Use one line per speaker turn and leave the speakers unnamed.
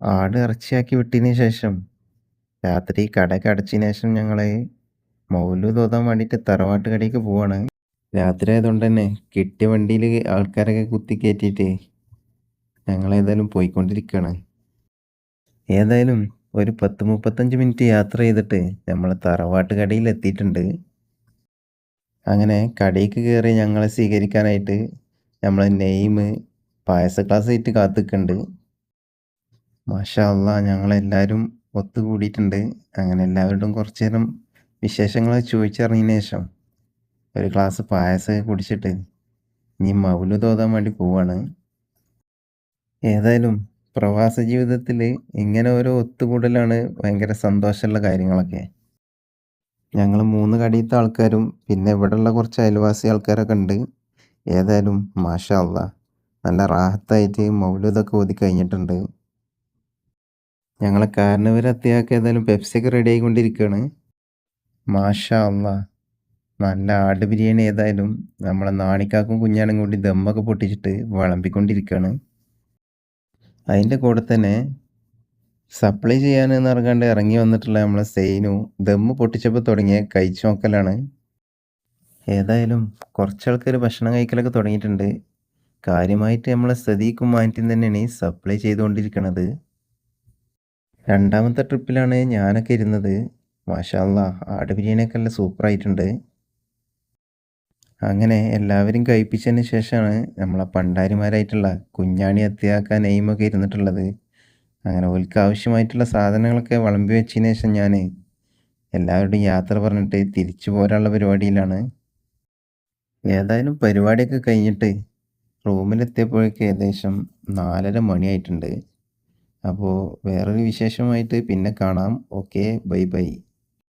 ആട് ഇറച്ചിയാക്കി വിട്ടതിന് ശേഷം രാത്രി കടയൊക്കെ അടച്ചതിന് ശേഷം ഞങ്ങൾ മൗലൂദ് ഓതാൻ വേണ്ടിയിട്ട് തറവാട്ട് കടയ്ക്ക് പോവാണ്. രാത്രി ആയതുകൊണ്ട് തന്നെ കിട്ടിയ വണ്ടിയിൽ ആൾക്കാരൊക്കെ കുത്തി കയറ്റിയിട്ട് ഞങ്ങളേതായാലും പോയിക്കൊണ്ടിരിക്കുകയാണ്. ഏതായാലും ഒരു 10-35 മിനിറ്റ് യാത്ര ചെയ്തിട്ട് നമ്മൾ തറവാട്ട് കടയിൽ എത്തിയിട്ടുണ്ട്. അങ്ങനെ കടയ്ക്ക് കയറി ഞങ്ങളെ സ്വീകരിക്കാനായിട്ട് നമ്മളെ നെയ്മ് പായസ ഗ്ലാസ് ആയിട്ട് കാത്തിക്കുന്നുണ്ട്. മാഷാ അള്ളാ ഞങ്ങളെല്ലാവരും ഒത്തുകൂടിയിട്ടുണ്ട്. അങ്ങനെ എല്ലാവരോടും കുറച്ച് നേരം വിശേഷങ്ങൾ ചോദിച്ചറിഞ്ഞതിന് ശേഷം ഒരു ഗ്ലാസ് പായസമൊക്കെ കുടിച്ചിട്ട് ഇനി മൗലൂദ് ഓതാൻ വേണ്ടി പോവാണ്. ഏതായാലും പ്രവാസ ജീവിതത്തിൽ ഇങ്ങനെ ഓരോ ഒത്തുകൂടലാണ് ഭയങ്കര സന്തോഷമുള്ള കാര്യങ്ങളൊക്കെ. ഞങ്ങൾ 3 കടയിലത്തെ ആൾക്കാരും പിന്നെ ഇവിടെയുള്ള കുറച്ച് അയൽവാസി ആൾക്കാരൊക്കെ ഉണ്ട്. ഏതായാലും മാഷാ അള്ളാ നല്ല റാഹത്തായിട്ട് മൗലൂദൊക്കെ ഓതി കഴിഞ്ഞിട്ടുണ്ട്. ഞങ്ങളെ കാരണവരെത്തിയാൾക്ക് ഏതായാലും പെപ്സിയൊക്കെ റെഡി ആയിക്കൊണ്ടിരിക്കുകയാണ്. മാഷാ അള്ളാ നല്ല ആട് ബിരിയാണി ഏതായാലും നമ്മളെ നാണിക്കാക്കും കുഞ്ഞാനും കൂടി ദമ്മൊക്കെ പൊട്ടിച്ചിട്ട് വിളമ്പിക്കൊണ്ടിരിക്കുകയാണ്. അതിൻ്റെ കൂടെ തന്നെ സപ്ലൈ ചെയ്യാനെന്ന് പറഞ്ഞാണ്ട് ഇറങ്ങി വന്നിട്ടുള്ള നമ്മളെ സെയിനു ദമ്മ് പൊട്ടിച്ചപ്പോൾ തുടങ്ങിയ കഴിച്ചു നോക്കലാണ്. ഏതായാലും കുറച്ച് ആൾക്കാർ ഭക്ഷണം കഴിക്കലൊക്കെ തുടങ്ങിയിട്ടുണ്ട്. കാര്യമായിട്ട് നമ്മളെ സദീഖും മാൻറ്റിയും തന്നെയാണ് ഈ സപ്ലൈ ചെയ്തുകൊണ്ടിരിക്കുന്നത്. രണ്ടാമത്തെ ട്രിപ്പിലാണ് ഞാനൊക്കെ ഇരുന്നത്. മാഷാ അള്ളാ ആട് ബിരിയാണിയൊക്കെ നല്ല സൂപ്പറായിട്ടുണ്ട്. അങ്ങനെ എല്ലാവരും കഴിപ്പിച്ചതിന് ശേഷമാണ് നമ്മളെ പണ്ടാരിമാരായിട്ടുള്ള കുഞ്ഞാണി അത്തിയാക്ക നെയ്മൊക്കെ ഇരുന്നിട്ടുള്ളത്. അങ്ങനെ ഓൽക്ക് ആവശ്യമായിട്ടുള്ള സാധനങ്ങളൊക്കെ വിളമ്പി വെച്ചതിന് ശേഷം ഞാൻ എല്ലാവരോടും യാത്ര പറഞ്ഞിട്ട് തിരിച്ചു പോരാനുള്ള പരിപാടിയിലാണ്. ഏതായാലും പരിപാടിയൊക്കെ കഴിഞ്ഞിട്ട് റൂമിലെത്തിയപ്പോഴേക്ക് ഏകദേശം 4:30 മണിയായിട്ടുണ്ട്. അപ്പോൾ വേറൊരു വിശേഷമായിട്ട് പിന്നെ കാണാം. Okay, bye bye.